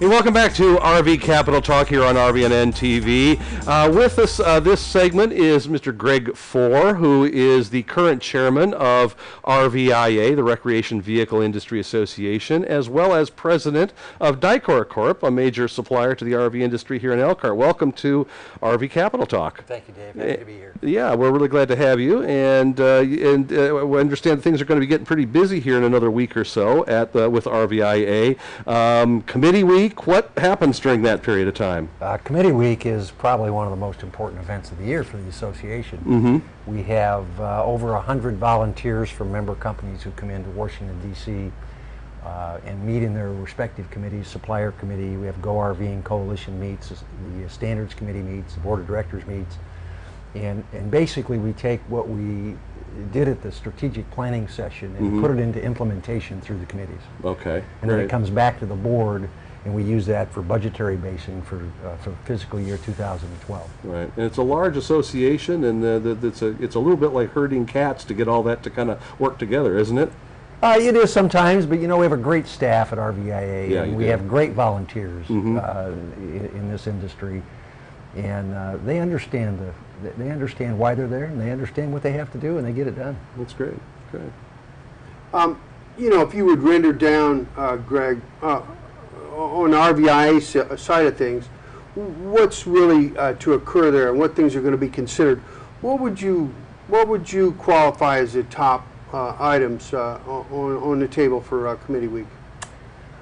Hey, welcome back to RV Capital Talk here on RVNN TV. With us this segment is Mr. Greg Fohr, who is the current chairman of RVIA, the Recreation Vehicle Industry Association, as well as president of Dicor Corp., a major supplier to the RV industry here in Elkhart. Welcome to RV Capital Talk. Thank you, Dave. Happy to be here. Yeah, we're really glad to have you, and we understand things are going to be getting pretty busy here in another week or so at with RVIA. Committee week. What happens during that period of time? Committee week is probably one of the most important events of the year for the association. We have over 100 volunteers from member companies who come into Washington, D.C. And meet in their respective committees. Supplier committee, we have Go RVing Coalition meets, the Standards Committee meets, the Board of Directors meets. And basically we take what we did at the strategic planning session and put it into implementation through the committees. Okay. And then it comes back to the board, and we use that for budgetary basing for fiscal year 2012. Right, and it's a large association, and it's a little bit like herding cats to get all that to kind of work together, isn't it? It is sometimes, but you know, we have a great staff at RVIA, Yeah, and we have great volunteers in this industry, and they understand why they're there, and they understand what they have to do, and they get it done. That's great. Great. You know, if you would render down, Greg, on the RVIA side of things, what's really to occur there, and what things are going to be considered? What would you qualify as the top items on the table for committee week?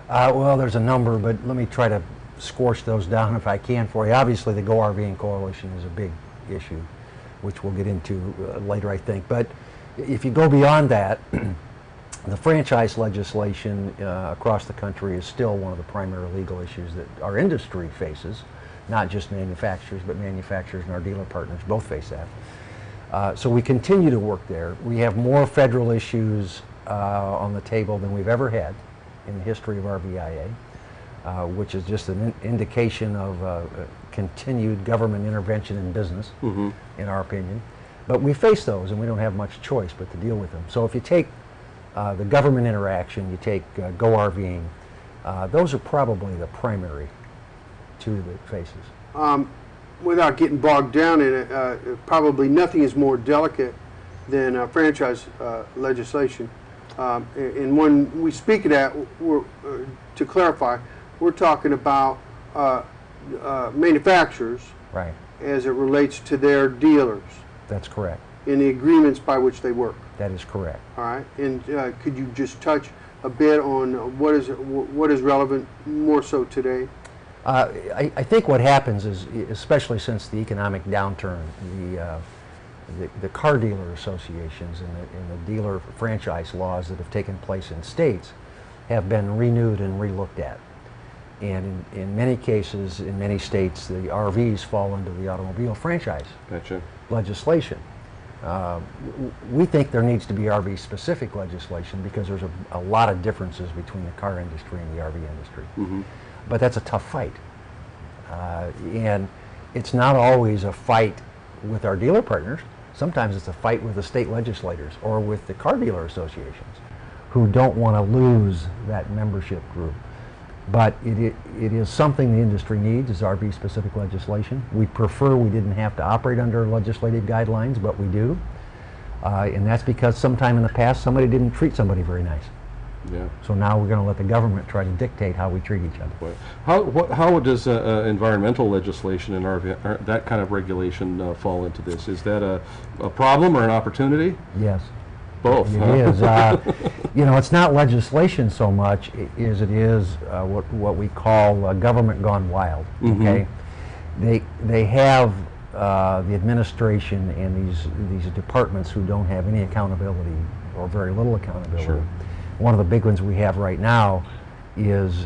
Well, there's a number, but let me try to squash those down if I can for you. Obviously, the Go RVing Coalition is a big issue, which we'll get into later, I think. But if you go beyond that, the franchise legislation across the country is still one of the primary legal issues that our industry faces, not just manufacturers, but manufacturers and our dealer partners both face that. So we continue to work there. We have more federal issues on the table than we've ever had in the history of RVIA, which is just an indication of continued government intervention in business, in our opinion. But we face those, and we don't have much choice but to deal with them. So if you take the government interaction, you take Go RVing, those are probably the primary two that faces. Without getting bogged down in it, probably nothing is more delicate than franchise legislation. And when we speak of that, to clarify, we're talking about manufacturers, right, as it relates to their dealers. That's correct. In the agreements by which they work. That is correct. All right, and could you just touch a bit on what is relevant more so today? I think what happens is, especially since the economic downturn, the car dealer associations and the dealer franchise laws that have taken place in states have been renewed and re-looked at. And in many cases, in many states, the RVs fall under the automobile franchise legislation. We think there needs to be RV-specific legislation because there's a lot of differences between the car industry and the RV industry. But that's a tough fight. And it's not always a fight with our dealer partners. Sometimes it's a fight with the state legislators or with the car dealer associations who don't want to lose that membership group. But it is something the industry needs, is RV-specific legislation. We prefer we didn't have to operate under legislative guidelines, but we do. And that's because sometime in the past somebody didn't treat somebody very nice. Yeah. So now we're going to let the government try to dictate how we treat each other. How does environmental legislation and RV, that kind of regulation fall into this? Is that a problem or an opportunity? Yes. Both. It is. You know, it's not legislation so much as it is what we call government gone wild. Okay, they have the administration and these departments who don't have any accountability or very little accountability. Sure. One of the big ones we have right now is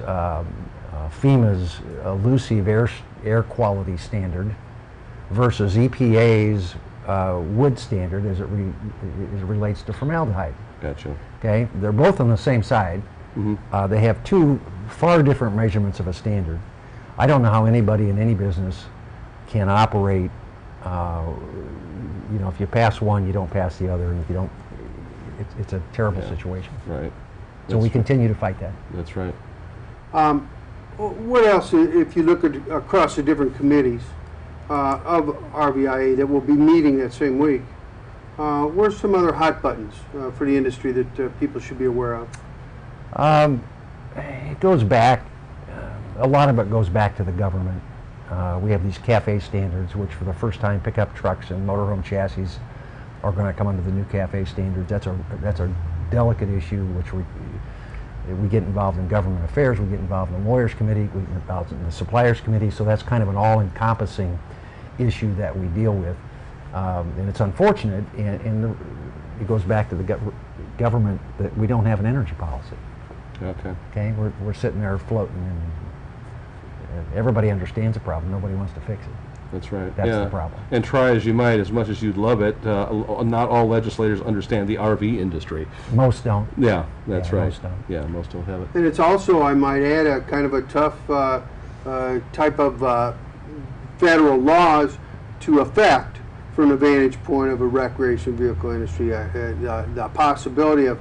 FEMA's elusive air quality standard versus EPA's wood standard as it relates to formaldehyde. Gotcha. Okay, they're both on the same side. They have two far different measurements of a standard. I don't know how anybody in any business can operate. You know, if you pass one, you don't pass the other, and if you don't, it's a terrible situation. Right. So we continue to fight that. That's right. What else, if you look at across the different committees of RVIA that will be meeting that same week, where's some other hot buttons for the industry that people should be aware of? It goes back, a lot of it goes back to the government. We have these CAFE standards, which for the first time pickup trucks and motorhome chassis are going to come under the new CAFE standards. That's a delicate issue, which we get involved in government affairs, we get involved in the lawyers committee, we get involved in the suppliers committee, so that's kind of an all-encompassing issue that we deal with. And it's unfortunate, and it goes back to the government that we don't have an energy policy. Okay, we're sitting there floating, and everybody understands the problem. Nobody wants to fix it. That's right. That's the problem. And try as you might, as much as you'd love it, not all legislators understand the RV industry. Most don't. Yeah, that's right. Most don't. Yeah, most don't have it. And it's also, I might add, a kind of a tough type of federal laws to affect from the vantage point of a recreation vehicle industry. The possibility of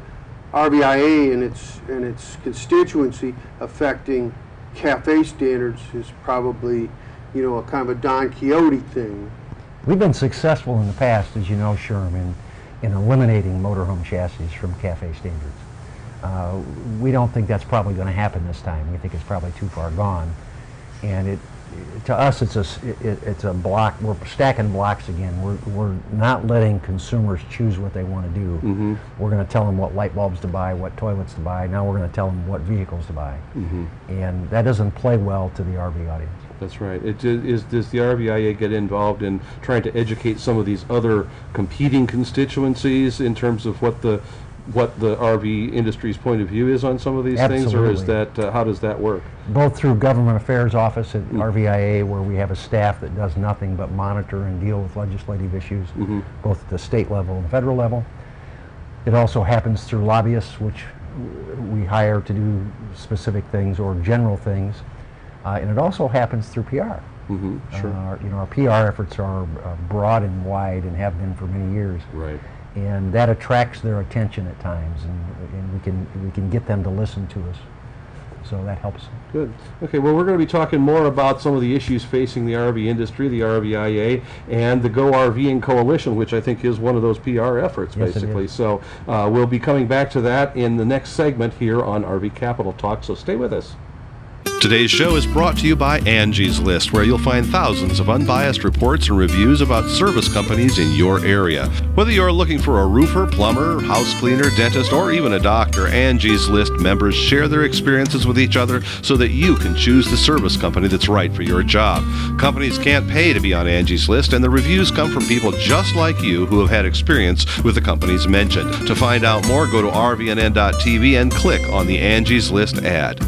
RVIA and its constituency affecting CAFE standards is probably, a kind of a Don Quixote thing. We've been successful in the past, as you know, Sherm, in eliminating motorhome chassis from CAFE standards. We don't think that's probably going to happen this time. We think it's probably too far gone. And to us, it's a block. We're stacking blocks again. We're not letting consumers choose what they want to do. Mm-hmm. We're going to tell them what light bulbs to buy, what toilets to buy. Now we're going to tell them what vehicles to buy. Mm-hmm. And that doesn't play well to the RV audience. That's right. Does the RVIA get involved in trying to educate some of these other competing constituencies in terms of what the RV industry's point of view is on some of these things, or is that how does that work? Both through Government Affairs Office at RVIA, where we have a staff that does nothing but monitor and deal with legislative issues, both at the state level and federal level. It also happens through lobbyists, which we hire to do specific things or general things, and it also happens through PR. Sure. Our PR efforts are broad and wide and have been for many years. Right. And that attracts their attention at times, and we can get them to listen to us. So that helps. Good. Okay, well, we're going to be talking more about some of the issues facing the RV industry, the RVIA, and the Go RVing Coalition, which I think is one of those PR efforts, Yes, basically. it is. So we'll be coming back to that in the next segment here on RV Capital Talk, so stay with us. Today's show is brought to you by Angie's List, where you'll find thousands of unbiased reports and reviews about service companies in your area. Whether you're looking for a roofer, plumber, house cleaner, dentist, or even a doctor, Angie's List members share their experiences with each other so that you can choose the service company that's right for your job. Companies can't pay to be on Angie's List, and the reviews come from people just like you who have had experience with the companies mentioned. To find out more, go to RVNN.TV and click on the Angie's List ad.